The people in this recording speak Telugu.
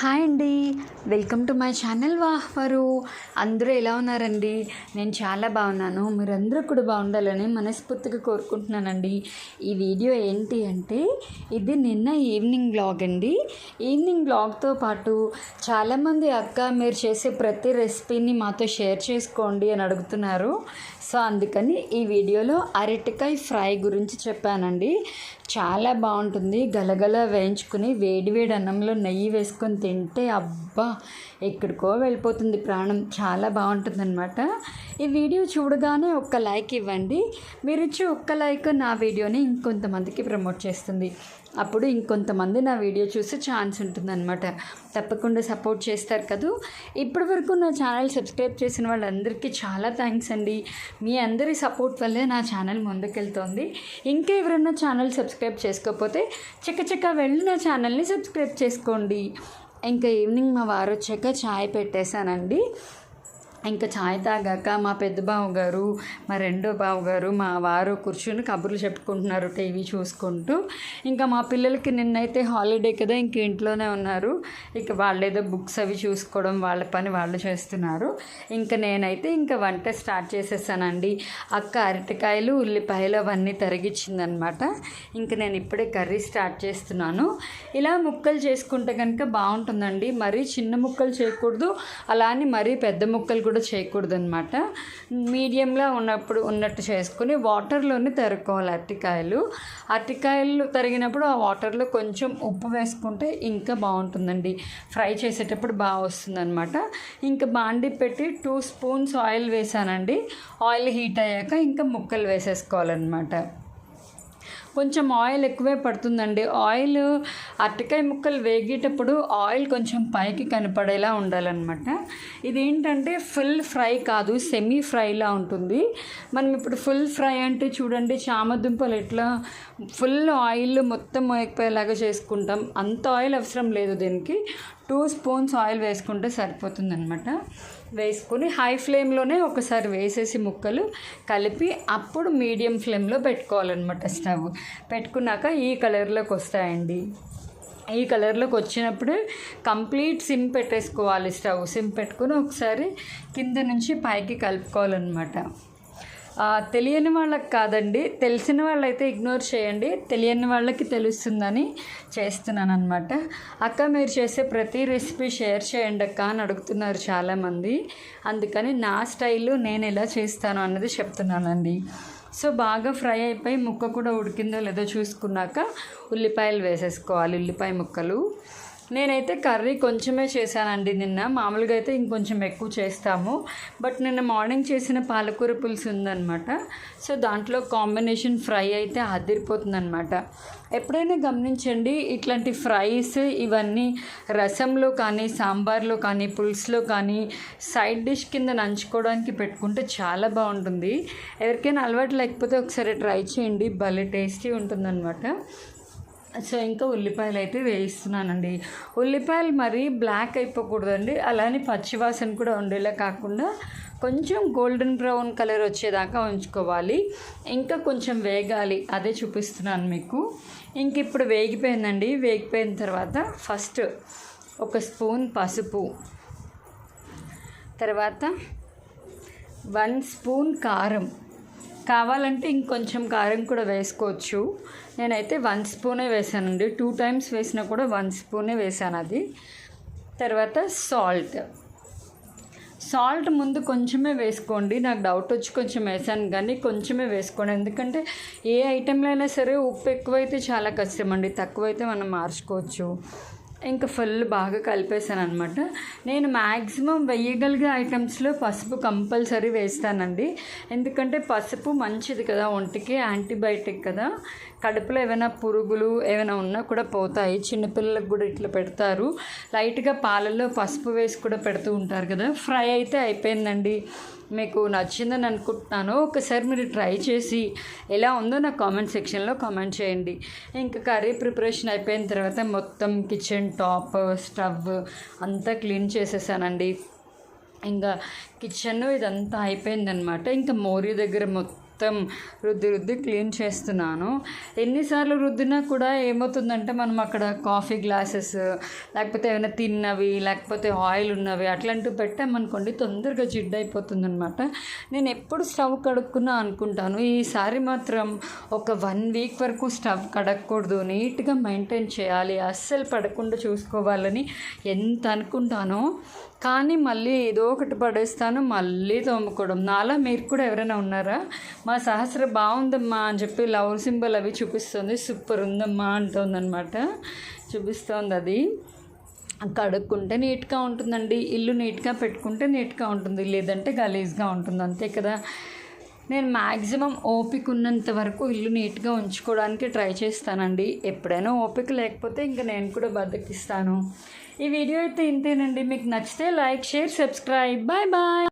హాయ్ అండి, వెల్కమ్ టు మై ఛానల్ వాహ్వరు. అందరూ ఎలా ఉన్నారండి? నేను చాలా బాగున్నాను. మీరందరూ కూడా బాగుండాలని మనస్ఫూర్తిగా కోరుకుంటున్నానండి. ఈ వీడియో ఏంటి అంటే ఇది నిన్న ఈవినింగ్ వ్లాగ్ అండి. ఈవినింగ్ వ్లాగ్తో పాటు చాలామంది అక్క మీరు చేసే ప్రతి రెసిపీని మాతో షేర్ చేసుకోండి అని అడుగుతున్నారు. సో అందుకని ఈ వీడియోలో అరటికాయ ఫ్రై గురించి చెప్పానండి. చాలా బాగుంటుంది. గలగల వేయించుకుని వేడి వేడి అన్నంలో నెయ్యి వేసుకొని తింటే అబ్బా ఎక్కడికో వెళ్ళిపోతుంది ప్రాణం. చాలా బాగుంటుంది అనమాట. ఈ వీడియో చూడగానే ఒక్క లైక్ ఇవ్వండి. మీరు ఇచ్చే ఒక్క లైక్ నా వీడియోని ఇంకొంతమందికి ప్రమోట్ చేస్తుంది. అప్పుడు ఇంకొంతమంది నా వీడియో చూసే ఛాన్స్ ఉంటుందన్నమాట. తప్పకుండా సపోర్ట్ చేస్తారు కదా. ఇప్పటి వరకు నా ఛానల్ సబ్స్క్రైబ్ చేసిన వాళ్ళందరికీ చాలా థ్యాంక్స్ అండి. మీ అందరి సపోర్ట్ వల్లే నా ఛానల్ ముందుకెళ్తోంది. ఇంకా ఎవరైనా ఛానల్ సబ్స్క్రైబ్ చేసుకోకపోతే చక్కచక్క వెళ్ళి నా ఛానల్ని సబ్స్క్రైబ్ చేసుకోండి. ఇంకా ఈవినింగ్ మా వారు వచ్చాక ఛాయ్ పెట్టేశానండి. ఇంకా ఛాయ్ తాగాక మా పెద్ద బావగారు, మా రెండో బావగారు, మా వారు కూర్చుని కబుర్లు చెప్పుకుంటున్నారు టీవీ చూసుకుంటూ. ఇంకా మా పిల్లలకి నిన్నైతే హాలిడే కదా, ఇంక ఇంట్లోనే ఉన్నారు. ఇక వాళ్ళేదో బుక్స్ అవి చూసుకోవడం, వాళ్ళ పని వాళ్ళు చేస్తున్నారు. ఇంకా నేనైతే ఇంకా వంట స్టార్ట్ చేసేసానండి. అక్క అరటికాయలు ఉల్లిపాయలు అవన్నీ తరిగిచ్చిందనమాట. ఇంకా నేను ఇప్పుడే కర్రీ స్టార్ట్ చేస్తున్నాను. ఇలా ముక్కలు చేసుకుంటే కనుక బాగుంటుందండి. మరీ చిన్న ముక్కలు చేయకూడదు, అలా అని మరీ పెద్ద ముక్కలు కూడా చేయకూడదు అనమాట. మీడియంలో ఉన్నట్టు చేసుకుని వాటర్లోనే తరుక్కోవాలి అరటికాయలు తరిగినప్పుడు ఆ వాటర్లో కొంచెం ఉప్పు వేసుకుంటే ఇంకా బాగుంటుందండి. ఫ్రై చేసేటప్పుడు బాగా వస్తుందన్నమాట. ఇంకా బాండి పెట్టి 2 స్పూన్స్ ఆయిల్ వేసానండి. ఆయిల్ హీట్ అయ్యాక ఇంకా ముక్కలు వేసేసుకోవాలన్నమాట. కొంచెం ఆయిల్ ఎక్కువే పడుతుందండి. ఆయిల్ అరటికాయ ముక్కలు వేగేటప్పుడు ఆయిల్ కొంచెం పైకి కనపడేలా ఉండాలన్నమాట. ఇదేంటంటే ఫుల్ ఫ్రై కాదు, సెమీ ఫ్రైలా ఉంటుంది. మనం ఇప్పుడు ఫుల్ ఫ్రై అంటే చూడండి, చామదుంపలు ఎట్లా ఫుల్ ఆయిల్ మొత్తం మోయకపోయేలాగా చేసుకుంటాం. అంత ఆయిల్ అవసరం లేదు దీనికి. 2 స్పూన్స్ ఆయిల్ వేసుకుంటే సరిపోతుందన్నమాట. వేసుకొని హై ఫ్లేమ్లోనే ఒకసారి వేసేసి ముక్కలు కలిపి అప్పుడు మీడియం ఫ్లేమ్లో పెట్టుకోవాలన్నమాట. స్టవ్ పెట్టుకున్నాక ఈ కలర్లోకి వస్తాయండి. ఈ కలర్లోకి వచ్చినప్పుడు కంప్లీట్ సిమ్ పెట్టేసుకోవాలి. స్టవ్ సిమ్ పెట్టుకుని ఒకసారి కింద నుంచి పైకి కలుపుకోవాలన్నమాట. తెలియని వాళ్ళకి కాదండి, తెలిసిన వాళ్ళైతే ఇగ్నోర్ చేయండి. తెలియని వాళ్ళకి తెలుస్తుందని చేస్తున్నాను అనమాట. అక్క మీరు చేసే ప్రతి రెసిపీ షేర్ చేయండి అక్క అని అడుగుతున్నారు చాలామంది. అందుకని నా స్టైల్లో నేను ఎలా చేస్తాను అన్నది చెప్తున్నానండి. సో బాగా ఫ్రై అయిపోయి ముక్క కూడా ఉడికిందో లేదో చూసుకున్నాక ఉల్లిపాయలు వేసేసుకోవాలి. ఉల్లిపాయ ముక్కలు నేనైతే కర్రీ కొంచెమే చేశానండి నిన్న. మామూలుగా అయితే ఇంకొంచెం ఎక్కువ చేస్తాము. బట్ నిన్న మార్నింగ్ చేసిన పాలకూర పులుసు ఉందన్నమాట. సో దాంట్లో కాంబినేషన్ ఫ్రై అయితే అదిరిపోతుందన్నమాట. ఎప్పుడైనా గమనించండి, ఇట్లాంటి ఫ్రైస్ ఇవన్నీ రసంలో కానీ, సాంబార్లో కానీ, పులుసులో కానీ సైడ్ డిష్ కింద నంచుకోవడానికి పెట్టుకుంటే చాలా బాగుంటుంది. ఎవరికైనా అలవాటు లేకపోతే ఒకసారి ట్రై చేయండి, భలే టేస్టీ ఉంటుందన్నమాట. సో ఇంకా ఉల్లిపాయలు అయితే వేయిస్తున్నానండి. ఉల్లిపాయలు మరీ బ్లాక్ అయిపోకూడదండి, అలానే పచ్చివాసన కూడా ఉండేలా కాకుండా కొంచెం గోల్డెన్ బ్రౌన్ కలర్ వచ్చేదాకా ఉంచుకోవాలి. ఇంకా కొంచెం వేగాలి, అదే చూపిస్తున్నాను మీకు. ఇంక ఇప్పుడు వేగిపోయిందండి. వేగిపోయిన తర్వాత ఫస్ట్ 1 స్పూన్ పసుపు, తర్వాత 1 స్పూన్ కారం. కావాలంటే ఇంకొంచెం కారం కూడా వేసుకోవచ్చు. నేనైతే 1 స్పూనే వేసానండి. 2 టైమ్స్ వేసినా కూడా 1 స్పూనే వేసాను అది. తర్వాత సాల్ట్ ముందు కొంచెమే వేసుకోండి. నాకు డౌట్ వచ్చి కొంచెం వేసాను, కానీ కొంచెమే వేసుకోండి. ఎందుకంటే ఏ ఐటెంలో అయినా సరే ఉప్పు ఎక్కువైతే చాలా కష్టం అండి, తక్కువైతే మనం మార్చుకోవచ్చు. ఇంకా ఫుల్ బాగా కలిపేసాను అనమాట. నేను మ్యాక్సిమం వేయగలిగే ఐటమ్స్లో పసుపు కంపల్సరీ వేస్తానండి. ఎందుకంటే పసుపు మంచిది కదా ఒంటికి, యాంటీబయాటిక్ కదా. కడుపులో ఏమైనా పురుగులు ఏమైనా ఉన్నా కూడా పోతాయి. చిన్నపిల్లలకు కూడా ఇట్లా పెడతారు. లైట్గా పాలల్లో పసుపు వేసి కూడా పెడుతూ ఉంటారు కదా. ఫ్రై అయితే అయిపోయిందండి. మీకు నచ్చిందని అనుకుంటున్నాను. ఒకసారి మీరు ట్రై చేసి ఎలా ఉందో నాకు కామెంట్ సెక్షన్లో కామెంట్ చేయండి. ఇంకా కర్రీ ప్రిపరేషన్ అయిపోయిన తర్వాత మొత్తం కిచెన్ టాప్, స్టవ్ అంతా క్లీన్ చేసేసానండి. ఇంకా కిచెన్ ఇదంతా అయిపోయిందనమాట. ఇంకా మోరీ దగ్గర మొత్తం మొత్తం రుద్ది క్లీన్ చేస్తున్నాను. ఎన్నిసార్లు రుద్దినా కూడా ఏమవుతుందంటే మనం అక్కడ కాఫీ గ్లాసెస్ లేకపోతే ఏమైనా తిన్నవి లేకపోతే ఆయిల్ ఉన్నవి అట్లాంటివి పెట్టామనుకోండి తొందరగా జిడ్డు అయిపోతుంది అనమాట. నేను ఎప్పుడు స్టవ్ కడుక్కున్నా అనుకుంటాను, ఈసారి మాత్రం ఒక 1 వీక్ వరకు స్టవ్ కడగకూడదు, నీట్గా మెయింటైన్ చేయాలి, అస్సలు పడకుండా చూసుకోవాలని ఎంత అనుకుంటానో కానీ మళ్ళీ ఏదో ఒకటి పడేస్తాను, మళ్ళీ తోముకోవడం. నాలా మీరు కూడా ఎవరైనా ఉన్నారా? మా సహస్ర బాగుందమ్మా అని చెప్పి లవ్ సింబల్ అవి చూపిస్తుంది, సూపర్ ఉందమ్మా అంటుందన్నమాట, చూపిస్తోంది. అది కడుక్కుంటే నీట్గా ఉంటుందండి, ఇల్లు నీట్గా పెట్టుకుంటే నీట్గా ఉంటుంది, లేదంటే గలీజ్గా ఉంటుంది, అంతే కదా. నేను మ్యాక్సిమం ఓపిక ఉన్నంత వరకు ఇల్లు నీట్గా ఉంచుకోవడానికి ట్రై చేస్తానండి. ఎప్పుడైనా ఓపిక లేకపోతే ఇంకా నేను కూడా బద్దకిస్తాను. ఈ వీడియో అయితే ఇంతేనండి. మీకు నచ్చితే like, share, subscribe. Bye bye.